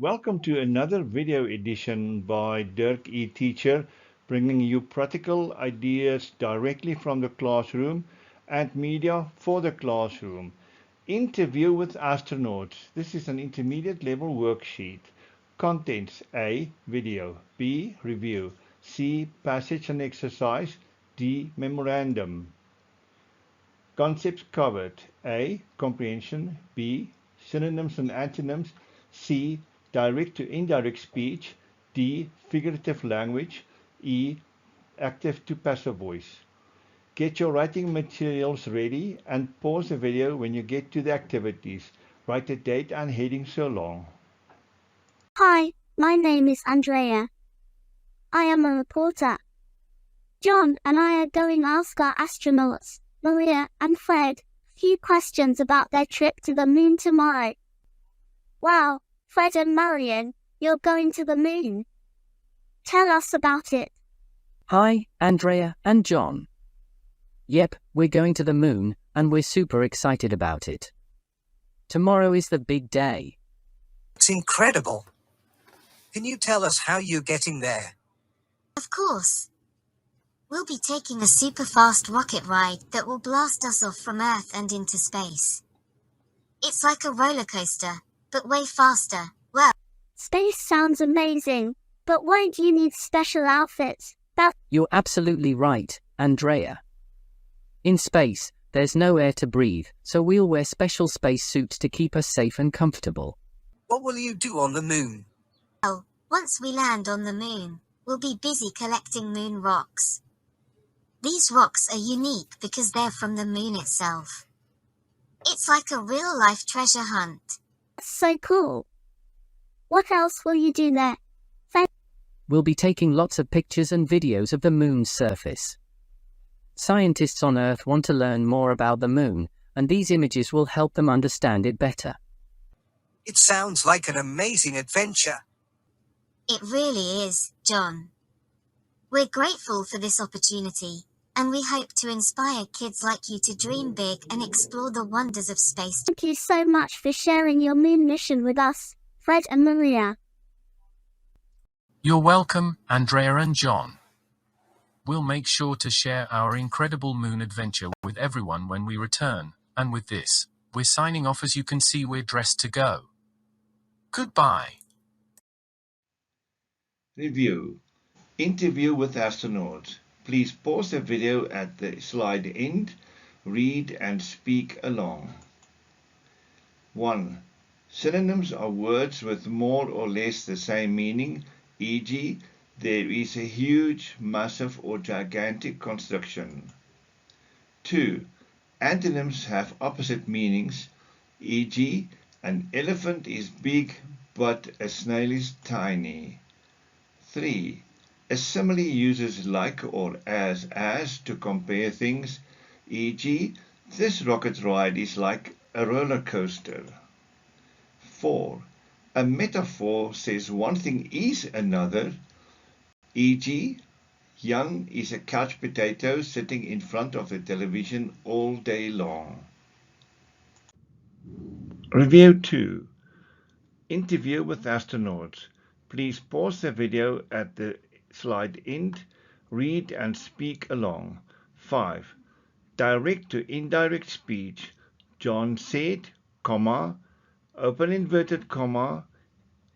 Welcome to another video edition by Dirk Teacher, bringing you practical ideas directly from the classroom and media for the classroom. Interview with astronauts. This is an intermediate level worksheet. Contents: A. Video. B. Review. C. Passage and exercise. D. Memorandum. Concepts covered: A. Comprehension. B. Synonyms and antonyms. C. Direct to indirect speech. D. Figurative language. E. Active to passive voice. Get your writing materials ready and pause the video when you get to the activities. Write the date and heading so long. Hi, my name is Andrea. I am a reporter. John and I are going to ask our astronauts, Maria and Fred, a few questions about their trip to the moon tomorrow. Wow, Fred and Marian, you're going to the moon. Tell us about it. Hi, Andrea and John. Yep, we're going to the moon, and we're super excited about it. Tomorrow is the big day. It's incredible. Can you tell us how you're getting there? Of course. We'll be taking a super-fast rocket ride that will blast us off from Earth and into space. It's like a roller coaster, but way faster. Wow. Space sounds amazing, but won't you need special outfits? You're absolutely right, Andrea. In space, there's no air to breathe, so we'll wear special space suits to keep us safe and comfortable. What will you do on the moon? Well, once we land on the moon, we'll be busy collecting moon rocks. These rocks are unique because they're from the moon itself. It's like a real-life treasure hunt. That's so cool. What else will you do there? We'll be taking lots of pictures and videos of the moon's surface. Scientists on Earth want to learn more about the moon, and these images will help them understand it better. It sounds like an amazing adventure. It really is, John. We're grateful for this opportunity, and we hope to inspire kids like you to dream big and explore the wonders of space. Thank you so much for sharing your moon mission with us, Fred and Maria. You're welcome, Andrea and John. We'll make sure to share our incredible moon adventure with everyone when we return, and with this, we're signing off. As you can see, we're dressed to go. Goodbye. Review. Interview with astronauts. Please pause the video at the slide end, read and speak along. 1. Synonyms are words with more or less the same meaning, e.g., there is a huge, massive or gigantic construction. 2. Antonyms have opposite meanings, e.g., an elephant is big but a snail is tiny. 3. A simile uses like or as to compare things, e.g., this rocket ride is like a roller coaster. 4. A metaphor says one thing is another, e.g., Jan is a couch potato sitting in front of the television all day long. Review 2. Interview with astronauts. Please pause the video at the slide end, read and speak along. 5. Direct to indirect speech. John said, comma, open inverted comma,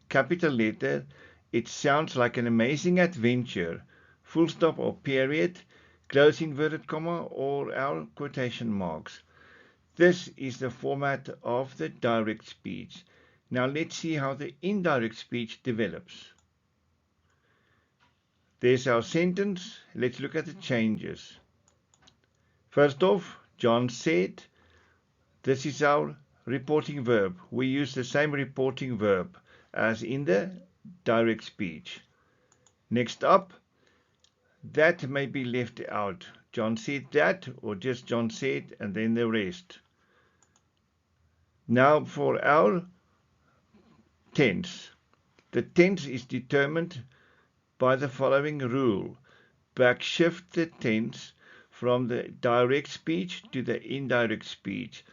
capital letter, it sounds like an amazing adventure, full stop or period, close inverted comma or our quotation marks. This is the format of the direct speech. Now let's see how the indirect speech develops. There's our sentence. Let's look at the changes. First off, John said, this is our reporting verb. We use the same reporting verb as in the direct speech. Next up, that may be left out. John said that, or just John said, and then the rest. Now for our tense. The tense is determined by the following rule. Backshift the tense from the direct speech to the indirect speech.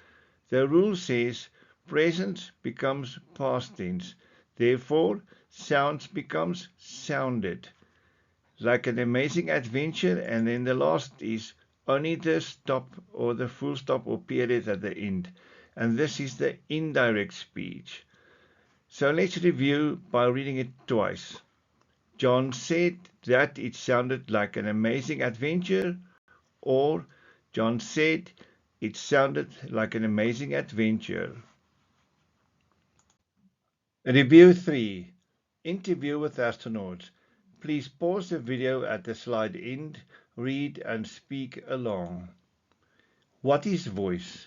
The rule says present becomes past tense. Therefore, sounds becomes sounded. Like an amazing adventure, and then the last is only the stop or the full stop or period at the end. And this is the indirect speech. So let's review by reading it twice. John said that it sounded like an amazing adventure, or John said it sounded like an amazing adventure. Review 3. Interview with astronauts. Please pause the video at the slide end, read and speak along. What is voice?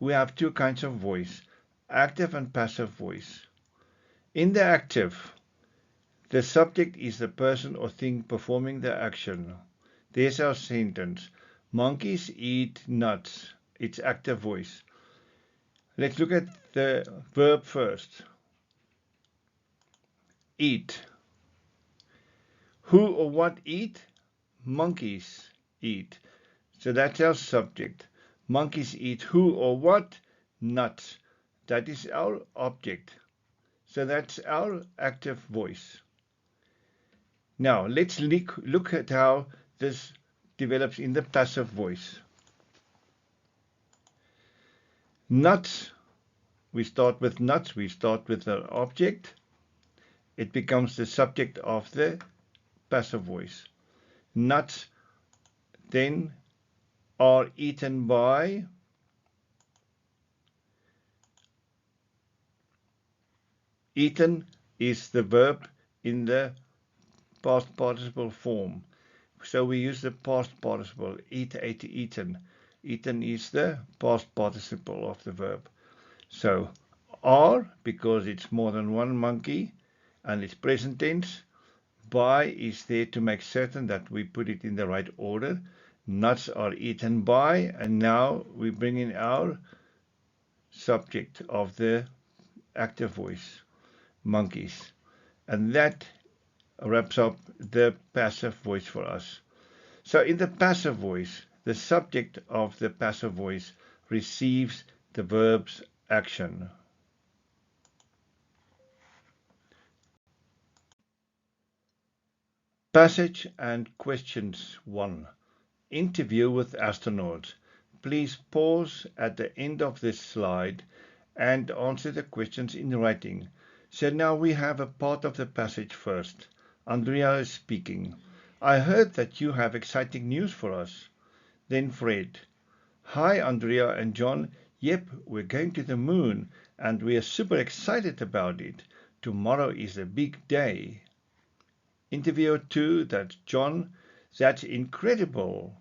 We have two kinds of voice, active and passive voice. In the active, the subject is the person or thing performing the action. There's our sentence. Monkeys eat nuts. It's active voice. Let's look at the verb first. Eat. Who or what eat? Monkeys eat. So that's our subject. Monkeys eat who or what? Nuts. That is our object. So that's our active voice. Now let's look at how this develops in the passive voice. Nuts. We start with nuts. We start with the object. It becomes the subject of the passive voice. Nuts then are eaten by. Eaten is the verb in the past participle form. So we use the past participle. Eat, ate, eaten. Eaten is the past participle of the verb. So are, because it's more than one monkey and it's present tense. By is there to make certain that we put it in the right order. Nuts are eaten by, and now we bring in our subject of the active voice, monkeys. And that wraps up the passive voice for us. So in the passive voice, the subject of the passive voice receives the verb's action. Passage and questions 1. Interview with astronauts. Please pause at the end of this slide and answer the questions in writing. So now we have a part of the passage first. Andrea is speaking. I heard that you have exciting news for us. Then Fred. Hi, Andrea and John. Yep, we're going to the moon and we are super excited about it. Tomorrow is a big day. Interviewer 2, that's John. That's incredible.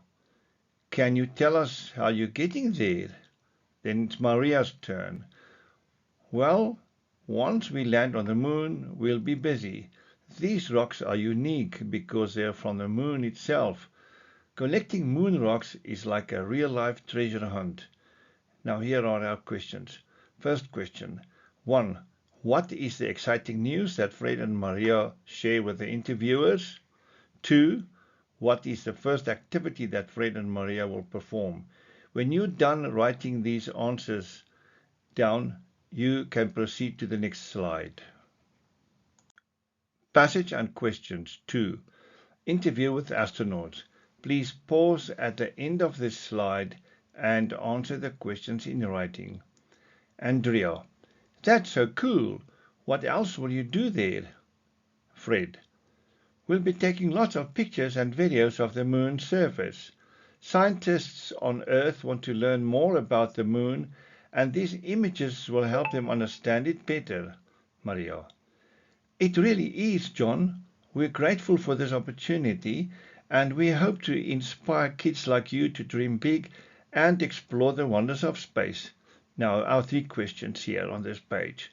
Can you tell us how you're getting there? Then it's Maria's turn. Well, once we land on the moon, we'll be busy. These rocks are unique because they're from the moon itself. Collecting moon rocks is like a real-life treasure hunt. Now here are our questions. First question. 1. What is the exciting news that Fred and Maria share with the interviewers? 2. What is the first activity that Fred and Maria will perform? When you're done writing these answers down, you can proceed to the next slide. Passage and questions 2. Interview with astronauts. Please pause at the end of this slide and answer the questions in writing. Andrea. That's so cool. What else will you do there? Fred. We'll be taking lots of pictures and videos of the moon's surface. Scientists on Earth want to learn more about the moon, and these images will help them understand it better. Maria. It really is, John. We're grateful for this opportunity, and we hope to inspire kids like you to dream big and explore the wonders of space. Now, our 3 questions here on this page.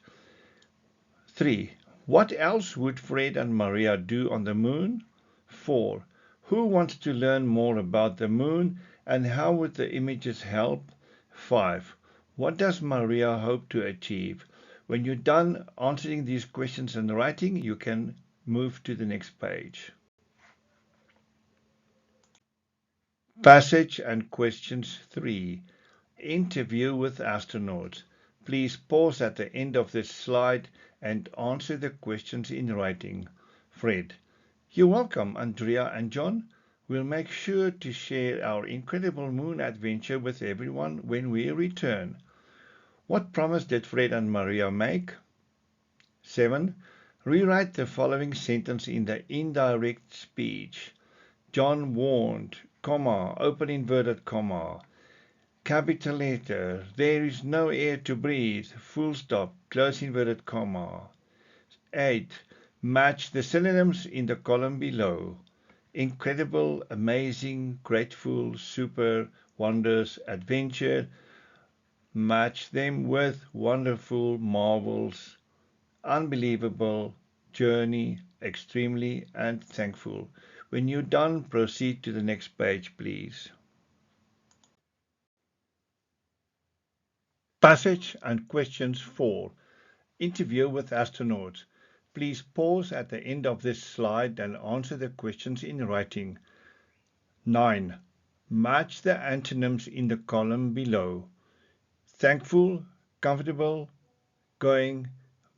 3. What else would Fred and Maria do on the moon? 4. Who wants to learn more about the moon and how would the images help? 5. What does Maria hope to achieve? When you're done answering these questions in writing, you can move to the next page. Passage and questions 3. Interview with astronauts. Please pause at the end of this slide and answer the questions in writing. Fred: You're welcome, Andrea and John. We'll make sure to share our incredible moon adventure with everyone when we return. What promise did Fred and Maria make? 7. Rewrite the following sentence in the indirect speech. John warned, comma, open inverted comma. Capital letter, there is no air to breathe, full stop, close inverted comma. 8. Match the synonyms in the column below. Incredible, amazing, grateful, super, wonders, adventure. Match them with wonderful, marvels, unbelievable, journey, extremely, and thankful. When you're done, proceed to the next page, please. Passage and questions 4. Interview with astronauts. Please pause at the end of this slide and answer the questions in writing. 9. Match the antonyms in the column below. Thankful, comfortable, going,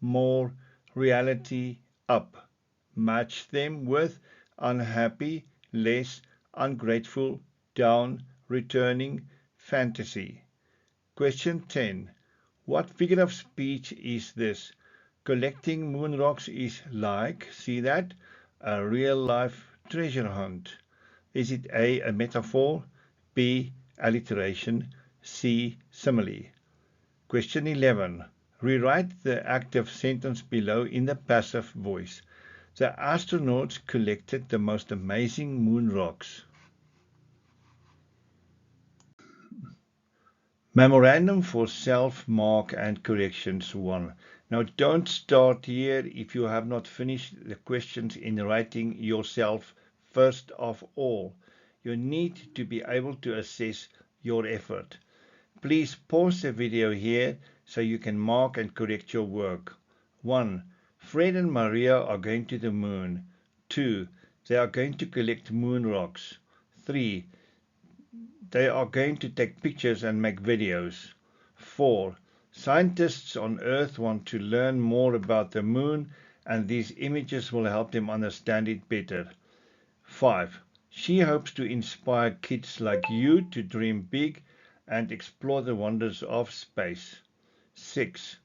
more, reality, up. Match them with unhappy, less, ungrateful, down, returning, fantasy. Question 10. What figure of speech is this? Collecting moon rocks is like, see that, a real-life treasure hunt. Is it A, a metaphor, B, alliteration, C, simile? Question 11. Rewrite the active sentence below in the passive voice. The astronauts collected the most amazing moon rocks. Memorandum for self-mark and corrections 1. Now don't start here if you have not finished the questions in writing yourself first of all. You need to be able to assess your effort. Please pause the video here so you can mark and correct your work. 1. Fred and Maria are going to the moon. 2. They are going to collect moon rocks. 3. They are going to take pictures and make videos. 4. Scientists on Earth want to learn more about the moon, and these images will help them understand it better. 5. She hopes to inspire kids like you to dream big and explore the wonders of space. 6.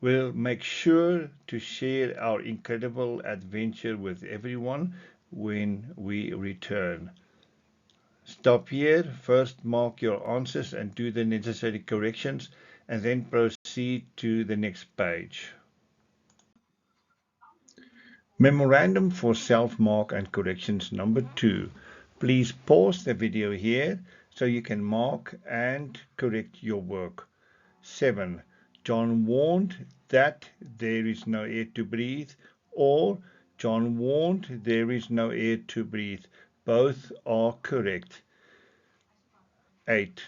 We'll make sure to share our incredible adventure with everyone when we return. Stop here, first mark your answers and do the necessary corrections, and then proceed to the next page. Memorandum for self-mark and corrections number 2. Please pause the video here so you can mark and correct your work. 7. John warned that there is no air to breathe, or John warned there is no air to breathe. Both are correct. 8.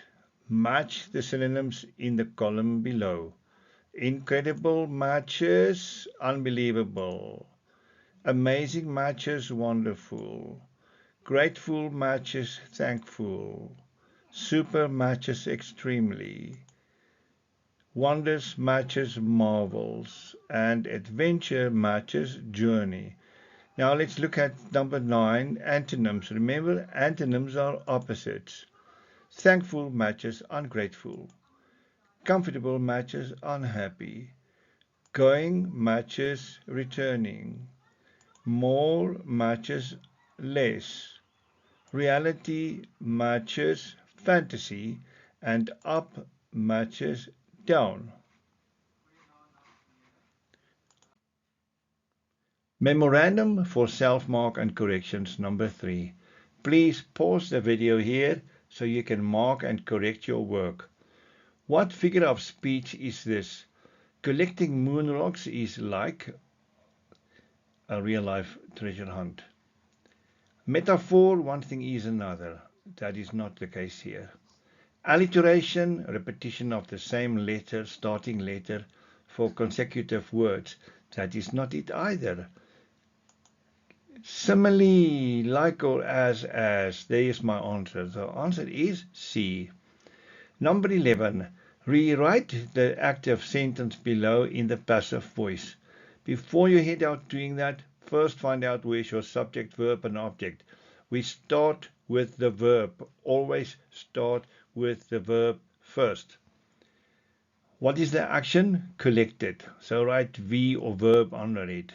Match the synonyms in the column below. Incredible matches, unbelievable. Amazing matches, wonderful. Grateful matches, thankful. Super matches, extremely. Wonders matches, marvels. And adventure matches, journey. Now let's look at number 9, antonyms. Remember, antonyms are opposites. Thankful matches ungrateful. Comfortable matches unhappy. Going matches returning. More matches less. Reality matches fantasy, and up matches down. Memorandum for self-mark and corrections number 3. Please pause the video here so you can mark and correct your work. What figure of speech is this? Collecting moon rocks is like a real-life treasure hunt. Metaphor, one thing is another. That is not the case here. Alliteration, repetition of the same letter, starting letter for consecutive words. That is not it either. Simile, like or as. There is my answer. The answer is C. Number 11. Rewrite the active sentence below in the passive voice. Before you head out doing that, first find out where's your subject, verb, and object. We start with the verb. Always start with the verb first. What is the action? Collected. So write V or verb under it.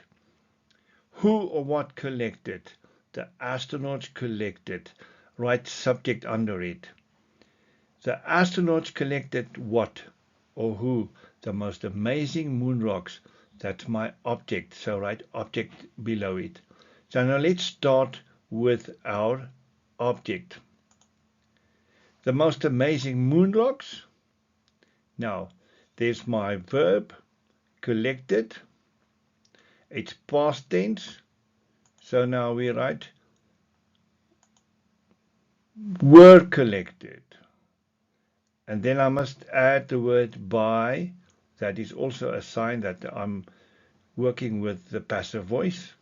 Who or what collected? The astronauts collected. Write subject under it. The astronauts collected what or who? The most amazing moon rocks. That's my object. So write object below it. So now let's start with our object. The most amazing moon rocks. Now, there's my verb, collected. It's past tense. So now we write were collected. And then I must add the word by. That is also a sign that I'm working with the passive voice.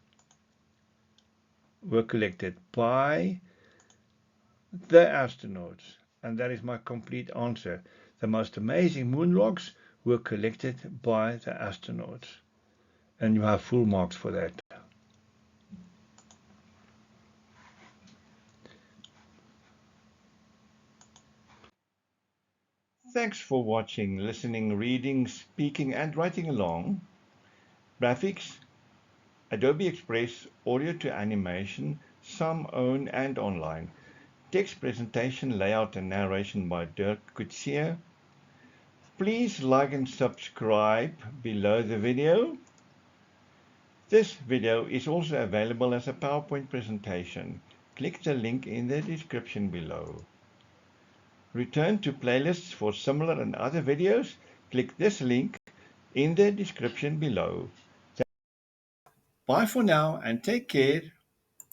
Were collected by the astronauts. And that is my complete answer. The most amazing moon rocks were collected by the astronauts. And you have full marks for that. Thanks for watching, listening, reading, speaking, and writing along. Graphics, Adobe Express, audio to animation, some own and online. Text presentation, layout, and narration by Dirk Coetzee. Please like and subscribe below the video. This video is also available as a PowerPoint presentation. Click the link in the description below. Return to playlists for similar and other videos. Click this link in the description below. Bye for now and take care.